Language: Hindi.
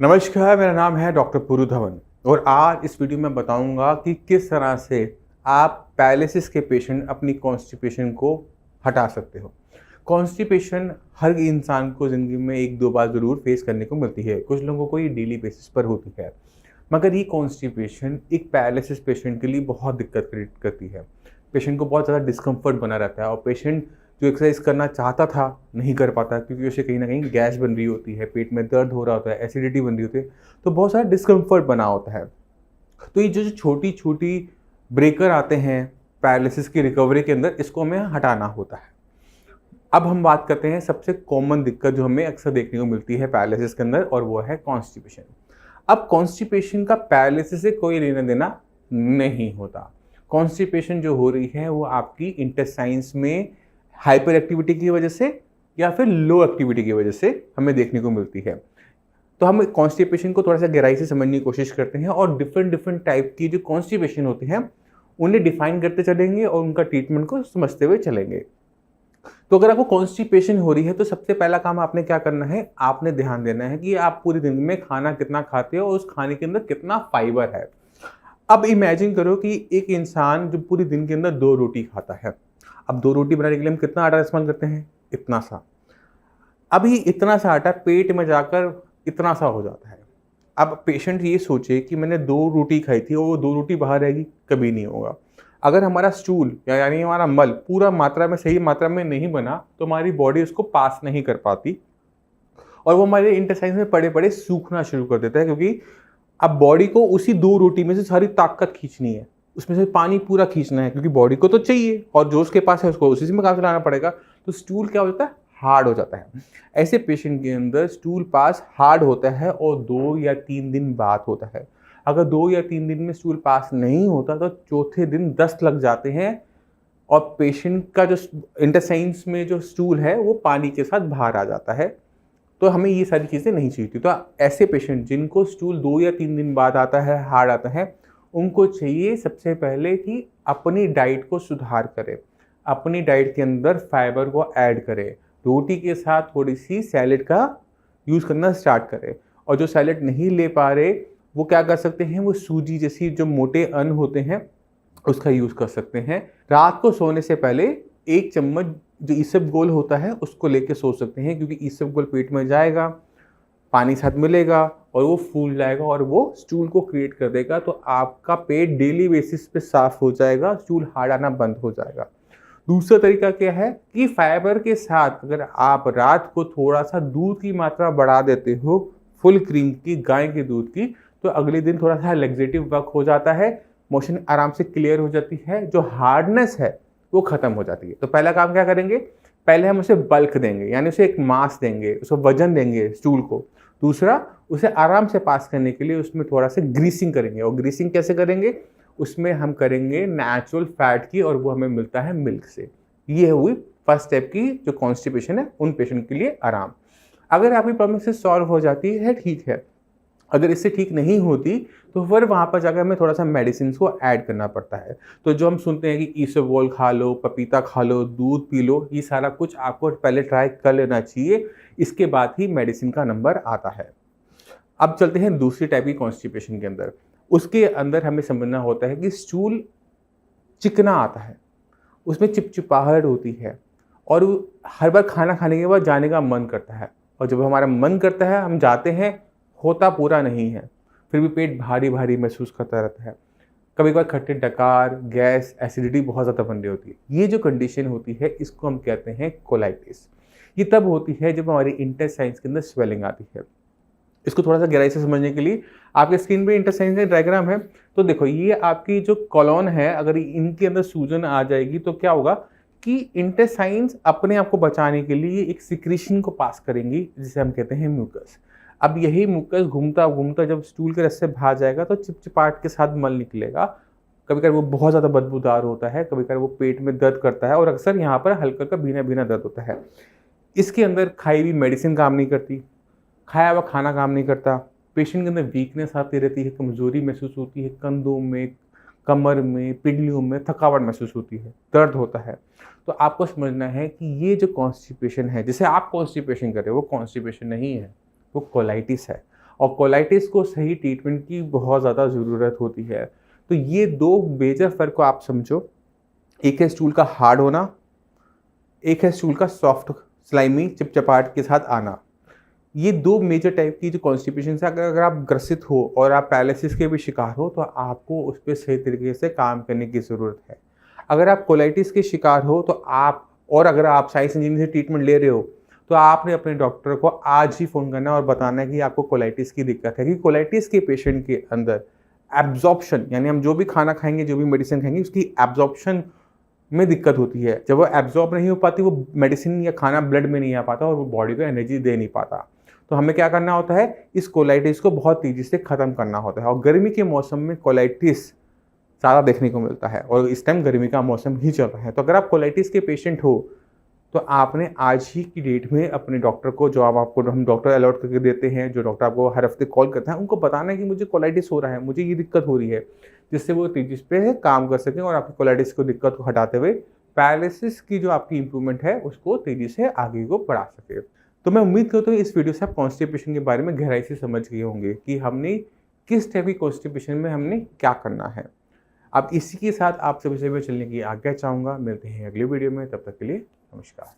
नमस्कार, मेरा नाम है डॉक्टर पुरु धवन और आज इस वीडियो में बताऊंगा कि किस तरह से आप पैरालिसिस के पेशेंट अपनी कॉन्स्टिपेशन को हटा सकते हो। कॉन्स्टिपेशन हर इंसान को ज़िंदगी में एक दो बार ज़रूर फेस करने को मिलती है। कुछ लोगों को ये डेली बेसिस पर होती है, मगर ये कॉन्स्टिपेशन एक पैरालिसिस पेशेंट के लिए बहुत दिक्कत क्रिएट करती है। पेशेंट को बहुत ज़्यादा डिस्कम्फर्ट बना रहता है और पेशेंट जो एक्सरसाइज करना चाहता था नहीं कर पाता, क्योंकि उसे कहीं ना कहीं गैस बन रही होती है, पेट में दर्द हो रहा होता है, एसिडिटी बन रही होती है, तो बहुत सारा डिस्कम्फर्ट बना होता है। तो ये जो छोटी छोटी ब्रेकर आते हैं पैरालिसिस की रिकवरी के अंदर, इसको हमें हटाना होता है। अब हम बात करते हैं सबसे कॉमन दिक्कत जो हमें अक्सर देखने को मिलती है पैरालिसिस के अंदर, और वो है कॉन्स्टिपेशन। अब कॉन्स्टिपेशन का पैरालिसिस से कोई लेना देना नहीं होता। कॉन्स्टिपेशन जो हो रही है वो आपकी इंटेस्टाइन्स में हाइपर एक्टिविटी की वजह से या फिर लो एक्टिविटी की वजह से हमें देखने को मिलती है। तो हम कॉन्स्टिपेशन को थोड़ा सा गहराई से समझने की कोशिश करते हैं और डिफरेंट टाइप की जो कॉन्स्टिपेशन होती है उन्हें डिफाइन करते चलेंगे और उनका ट्रीटमेंट को समझते हुए चलेंगे। तो अगर आपको कॉन्स्टिपेशन हो रही है तो सबसे पहला काम आपने क्या करना है, आपने ध्यान देना है कि आप पूरे दिन में खाना कितना खाते हो और उस खाने के अंदर कितना फाइबर है। अब इमेजिन करो कि एक इंसान जो पूरे दिन के अंदर 2 रोटी खाता है। अब 2 रोटी बनाने के लिए हम कितना आटा इस्तेमाल करते हैं? इतना सा। अभी इतना सा आटा पेट में जाकर इतना सा हो जाता है। अब पेशेंट ये सोचे कि मैंने 2 रोटी खाई थी और वो 2 रोटी बाहर रहेगी, कभी नहीं होगा। अगर हमारा स्टूल यानी हमारा मल पूरा मात्रा में, सही मात्रा में नहीं बना तो हमारी बॉडी उसको पास नहीं कर पाती और वो हमारे इंटेस्टाइन्स में पड़े पड़े सूखना शुरू कर देता है, क्योंकि अब बॉडी को उसी 2 रोटी में से सारी ताकत खींचनी है, उसमें से पानी पूरा खींचना है, क्योंकि बॉडी को तो चाहिए और जो उसके पास है उसको उसी में काम चलाना पड़ेगा। तो स्टूल क्या हो जाता है? हार्ड हो जाता है। ऐसे पेशेंट के अंदर स्टूल पास हार्ड होता है और 2 या 3 दिन बाद होता है। अगर 2 या 3 दिन में स्टूल पास नहीं होता तो चौथे दिन दस्त लग जाते हैं और पेशेंट का जो इंटेस्टाइन्स में जो स्टूल है वो पानी के साथ बाहर आ जाता है। तो हमें ये सारी चीज़ें नहीं चाहिए। तो ऐसे पेशेंट जिनको स्टूल 2 या 3 दिन बाद आता है, हार्ड आता है, उनको चाहिए सबसे पहले कि अपनी डाइट को सुधार करें, अपनी डाइट के अंदर फाइबर को ऐड करें, रोटी के साथ थोड़ी सी सैलेड का यूज़ करना स्टार्ट करें। और जो सैलेड नहीं ले पा रहे वो क्या कर सकते हैं, वो सूजी जैसी जो मोटे अन्न होते हैं उसका यूज़ कर सकते हैं। रात को सोने से पहले 1 चम्मच जो इसबगोल होता है उसको लेके सो सकते हैं, क्योंकि इसबगोल पेट में जाएगा, पानी साथ मिलेगा और वो फूल जाएगा और वो स्टूल को क्रिएट कर देगा। तो आपका पेट डेली बेसिस पे साफ हो जाएगा, स्टूल हार्ड आना बंद हो जाएगा। दूसरा तरीका क्या है कि फाइबर के साथ अगर आप रात को थोड़ा सा दूध की मात्रा बढ़ा देते हो, फुल क्रीम की, गाय के दूध की, तो अगले दिन थोड़ा सा लेग्जेटिव वर्क हो जाता है, मोशन आराम से क्लियर हो जाती है, जो हार्डनेस है वो खत्म हो जाती है। तो पहला काम क्या करेंगे, पहले हम उसे बल्क देंगे, यानी उसे एक मास देंगे, उसको वजन देंगे स्टूल को। दूसरा, उसे आराम से पास करने के लिए उसमें थोड़ा सा ग्रीसिंग करेंगे। और ग्रीसिंग कैसे करेंगे? उसमें हम करेंगे नेचुरल फैट की, और वो हमें मिलता है मिल्क से। ये हुई फर्स्ट स्टेप की जो कॉन्स्टिपेशन है उन पेशेंट के लिए आराम। अगर आपकी प्रॉब्लम से सॉल्व हो जाती है ठीक है, अगर इससे ठीक नहीं होती तो फिर वहाँ पर जाकर हमें थोड़ा सा मेडिसिन को ऐड करना पड़ता है। तो जो हम सुनते हैं कि इसबगोल खा लो, पपीता खा लो, दूध पी लो, ये सारा कुछ आपको पहले ट्राई कर लेना चाहिए, इसके बाद ही मेडिसिन का नंबर आता है। अब चलते हैं दूसरी टाइप की कॉन्स्टिपेशन के अंदर। उसके अंदर हमें समझना होता है कि स्टूल चिकना आता है, उसमें चिपचिपाहट होती है और हर बार खाना खाने के बाद जाने का मन करता है, और जब हमारा मन करता है हम जाते हैं, होता पूरा नहीं है, फिर भी पेट भारी भारी महसूस करता रहता है। कभी कभार खट्टे डकार, गैस, एसिडिटी बहुत ज़्यादा बन रही होती है। ये जो कंडीशन होती है इसको हम कहते हैं कोलाइटिस। ये तब होती है जब हमारी इंटेस्टाइन्स के अंदर स्वेलिंग आती है। इसको थोड़ा सा गहराई से समझने के लिए आपके स्क्रीन पे इंटेस्टाइन का डायग्राम है, तो देखो ये आपकी जो कॉलोन है, अगर इनके अंदर सूजन आ जाएगी तो क्या होगा कि इंटेस्टाइन्स अपने आप को बचाने के लिए एक सिक्रीशन को पास करेंगी जिसे हम कहते हैं म्यूकस। अब यही म्यूकस घूमता घूमता जब स्टूल के रस से बाहर जाएगा तो चिपचिपाहट के साथ मल निकलेगा। कभी कभी वो बहुत ज़्यादा बदबूदार होता है, कभी कभी वो पेट में दर्द करता है और अक्सर यहाँ पर हल्का का भीना भीना दर्द होता है। इसके अंदर खाई हुई मेडिसिन काम नहीं करती, खाया हुआ खाना काम नहीं करता, पेशेंट के अंदर वीकनेस आती रहती है, कमज़ोरी महसूस होती है, कंधों में, कमर में, पिंडलियों में थकावट महसूस होती है, दर्द होता है। तो आपको समझना है कि ये जो कॉन्स्टिपेशन है, जिसे आप कॉन्स्टिपेशन कर रहे हो, वो कॉन्स्टिपेशन नहीं है, वो कोलाइटिस है। और कोलाइटिस को सही ट्रीटमेंट की बहुत ज़्यादा ज़रूरत होती है। तो ये 2 मेजर फ़र्क को आप समझो, एक है स्टूल का हार्ड होना, एक है स्टूल का सॉफ्ट स्लाइमी चिपचिपाहट के साथ आना। ये 2 मेजर टाइप की जो कॉन्स्टिपेशन से अगर आप ग्रसित हो और आप पैरालिसिस के भी शिकार हो, तो आपको उस पे सही तरीके से काम करने की ज़रूरत है। अगर आप कोलाइटिस के शिकार हो तो अगर आप साइंस इंजीनियरिंग से ट्रीटमेंट ले रहे हो, तो आपने अपने डॉक्टर को आज ही फ़ोन करना है और बताना है कि आपको कोलाइटिस की दिक्कत है। कि कोलाइटिस के पेशेंट के अंदर एब्ज़ॉर्प्शन, यानी हम जो भी खाना खाएँगे, जो भी मेडिसिन खाएँगे, उसकी एब्ज़ॉर्प्शन में दिक्कत होती है। जब वो एब्ज़ॉर्ब नहीं हो पाती, वो मेडिसिन या खाना ब्लड में नहीं आ पाता और वो बॉडी को एनर्जी दे नहीं पाता। तो हमें क्या करना होता है, इस कोलाइटिस को बहुत तेज़ी से ख़त्म करना होता है। और गर्मी के मौसम में कोलाइटिस ज़्यादा देखने को मिलता है और इस टाइम गर्मी का मौसम ही चल रहा है। तो अगर आप कोलाइटिस के पेशेंट हो, तो आपने आज ही की डेट में अपने डॉक्टर को, जो हम डॉक्टर अलॉट करके देते हैं, जो डॉक्टर आपको हर हफ्ते कॉल करते हैं, उनको बताना है कि मुझे कोलाइटिस हो रहा है, मुझे ये दिक्कत हो रही है, जिससे वो तेज़ी पे काम कर सकें और आपकी कोलाइटिस को दिक्कत को हटाते हुए पैरालिसिस की जो आपकी इम्प्रूवमेंट है उसको तेज़ी से आगे को बढ़ा सके। तो मैं उम्मीद करता हूँ इस वीडियो से आप कॉन्स्टिपेशन के बारे में गहराई से समझ गए होंगे कि हमने किस टाइप की कॉन्स्टिपेशन में हमने क्या करना है। अब इसी के साथ आप सभी से चलने की आज्ञा चाहूँगा। मिलते हैं अगले वीडियो में, तब तक के लिए नमस्कार।